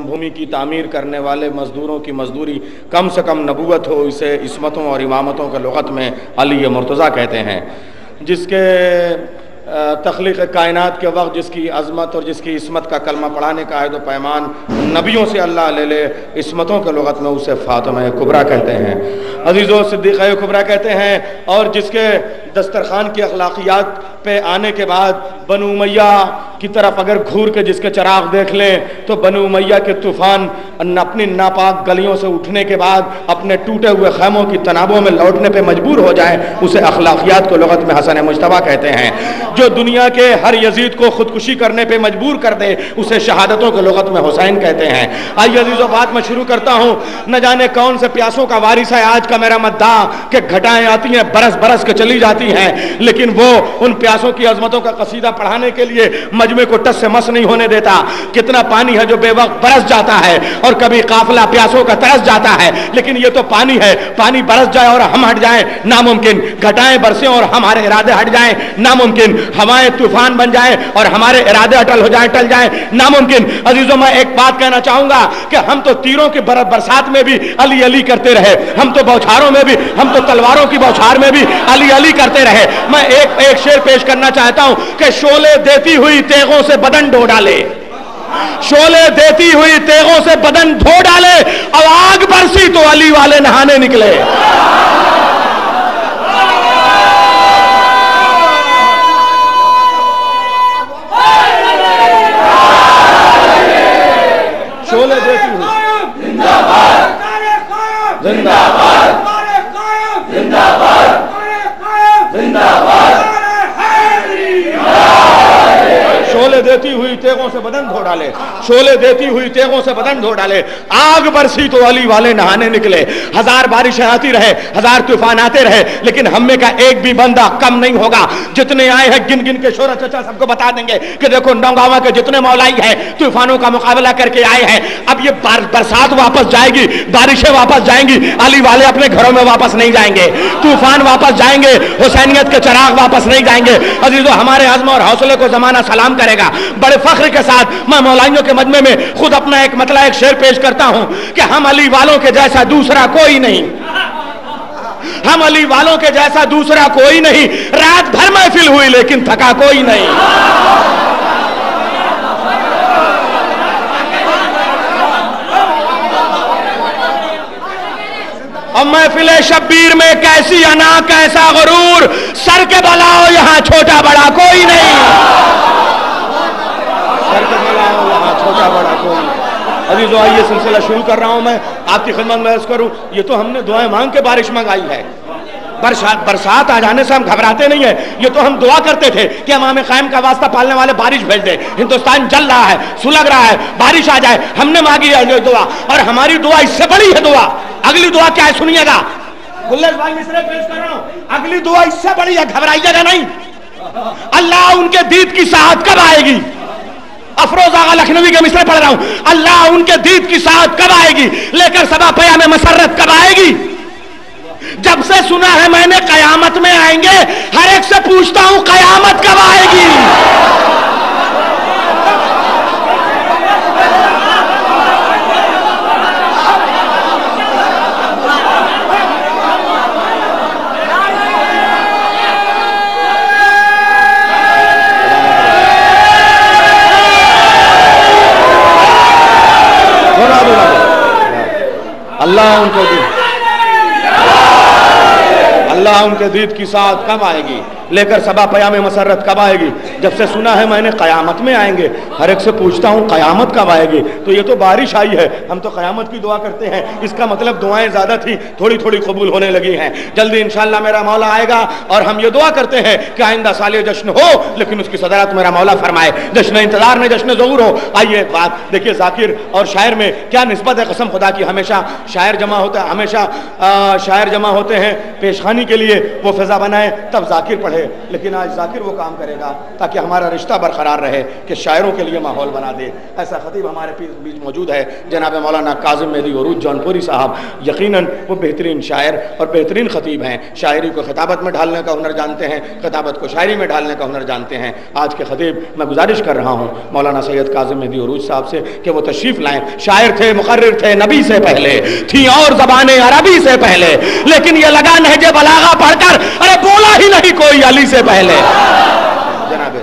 भूमि की तामीर करने वाले मजदूरों की मजदूरी कम से कम नबूवत हो, इसे इस्मतों और इमामतों के लुगत में अली मुर्तज़ा कहते हैं। जिसके तख्लीक़ कायनात के वक्त जिसकी अज़मत और जिसकी इस्मत का कलमा पढ़ाने का अहद व पैमान नबियों से अल्लाह ले ले, इस्मतों के लुगत में उसे फ़ातिमा कुबरा कहते हैं, अज़ीज़ो सिद्दीक़ा कुबरा कहते हैं। और जिसके दस्तरखान की अखलाकियात पे आने के बाद बनु उमैया की तरफ अगर घूर के जिसके चराग देख लें तो बनु उमैया के तूफ़ान अपनी नापाक गलियों से उठने के बाद अपने टूटे हुए खैमों की तनाबों में लौटने पे मजबूर हो जाए, उसे अखलाकियात को लुगत में हसन मुज्तबा कहते हैं। जो दुनिया के हर यजीद को खुदकुशी करने पे मजबूर कर दे, उसे शहादतों के लुगत में हुसैन कहते हैं। आइए अजीज़ों, बात मैं शुरू करता हूँ। न जाने कौन से प्यासों का वारिस है आज का मेरा मद्दा कि घटाएं आती हैं बरस बरस के चली जाती हैं, लेकिन वो उन प्यासों की अजमतों का कसीदा पढ़ाने के लिए मजमे को टस से मस नहीं होने देता। कितना पानी है जो बेवक्त बरस जाता है और कभी काफिला प्यासों का तरस जाता है, लेकिन ये तो पानी है, पानी बरस जाए और हम हट जाएं नामुमकिन, घटाएं बरसें और हमारे इरादे हट जाएं नामुमकिन, हवाएं तूफान बन जाएं और हमारे इरादे अटल हो जाएं, टल जाएं नामुमकिन। अजीजों, मैं एक बात कहना चाहूंगा कि हम तो तीरों की बरसात में भी अली अली करते रहे, हम तो बौछारों में भी, हम तो तलवारों की बौछार में भी अली अली करते रहे। मैं एक शेर पेश करना चाहता हूं कि शोले देती हुई तेगों से बदन धो डाले, शोले देती हुई तेगों से बदन धो डाले, अब आग बरसी तो अली वाले नहाने निकले। शोले देती हुई जिंदाबाद जिंदाबाद जिंदाबाद जिंदाबाद, शोले देती हुई तेगों से बदन धो डाले, शोले देती हुई तेगों से बदन धो डाले, आग बरसी तो अली वाले नहाने निकले। हजार बारिशें आती रहे, हजार तूफान आते रहे, लेकिन हम में का एक भी बंदा कम नहीं होगा। जितने आए हैं गिन गिन के शोरा चचा सबको बता देंगे कि देखो नौगावा के जितने मौलाई हैं तूफानों का मुकाबला करके आए हैं। अब ये बरसात वापस जाएगी, बारिशें वापस जाएंगी, अली वाले अपने घरों में वापस नहीं जाएंगे, तूफान वापस जाएंगे, हुसैनियत के चराग वापस नहीं जाएंगे। अजीजों, हमारे आज़म और हौसले को जमाना सलाम करेगा। बड़े फख्र के साथ मैं मौलाइयों के मजमे में खुद अपना एक मतलब एक शेर पेश करता हूं कि हम अली वालों के जैसा दूसरा कोई नहीं, हम अली वालों के जैसा दूसरा कोई नहीं, रात भर महफिल हुई लेकिन थका कोई नहीं। और महफिल शब्बीर में कैसी अना कैसा गुरूर, सर के बलाओ यहां छोटा बड़ा कोई नहीं, सर के बलाओ यहां छोटा बड़ा कोई नहीं। अजीजों, आइए सिलसिला शुरू कर रहा हूं मैं, आपकी खिदमत में अर्ज़ करूं। ये तो हमने दुआएं मांग के बारिश मंगाई है, बरसात आ जाने से हम घबराते नहीं है। ये तो हम दुआ करते थे कि इमाम कायम का वास्ता पालने वाले बारिश भेज दे, हिंदुस्तान जल रहा है, सुलग रहा है, बारिश आ जाए। हमने मांगी है दुआ, और हमारी दुआ इससे बड़ी है दुआ। अगली दुआ क्या है सुनिएगा, गुल्लेश भाई मिसरे पेश कर रहा हूं, अगली दुआ इससे बड़ी है, घबराइएगा नहीं। अल्लाह उनके दीद की साहत कब आएगी, अफरोज आगा लखनवी के मिसरे पढ़ रहा हूं, अल्लाह उनके दीद की साहत कब आएगी, लेकर सबा पया में मसरत कब आएगी। जब से सुना है मैंने कयामत में आएंगे, हर एक से पूछता हूं कयामत कब आएगी। अल्लाह उनके दीद की साथ कब आएगी, लेकर सबा पया में मसरत कब आएगी। जब से सुना है मैंने कयामत में आएंगे, हर एक से पूछता हूँ कयामत कब आएगी। तो ये तो बारिश आई है, हम तो कयामत की दुआ करते हैं, इसका मतलब दुआएं ज़्यादा थी, थोड़ी थोड़ी कबूल होने लगी हैं। जल्दी इंशाअल्लाह मेरा मौला आएगा और हम ये दुआ करते हैं कि आइंदा साल जश्न हो, लेकिन उसकी सदारत मेरा मौला फरमाए, जश्न इंतजार में जश्न ज़हूर हो। आइए बात देखिए, जाकिर और शायर में क्या निस्बत है, कसम खुदा की। हमेशा शायर जमा होता है, हमेशा शायर जमा होते हैं पेशखानी के लिए, वो फिजा बनाए तब जाकिर पढ़े, लेकिन आज जाकिर वो काम करेगा ताकि تاکہ ہمارا رشتہ برقرار رہے کہ شاعروں کے لیے ماحول بنا دے۔ ایسا خطیب ہمارے بیچ موجود ہے جناب مولانا کاظم مہدی عروج جونپوری صاحب، یقیناً وہ بہترین شاعر اور بہترین خطیب ہیں، شاعری کو خطابت میں ڈھالنے کا ہنر جانتے ہیں، خطابت کو شاعری میں ڈھالنے کا ہنر جانتے ہیں۔ آج کے خطیب میں گزارش کر رہا ہوں مولانا سید کاظم مہدی عروج صاحب سے کہ وہ تشریف لائیں۔ شاعر تھے، مقرر تھے نبی سے پہلے، تھی اور زبانیں عربی سے پہلے، لیکن یہ لگا نہج بلاغہ پڑھ کر ارے بولا ہی نہیں کوئی علی سے پہلے۔ جناب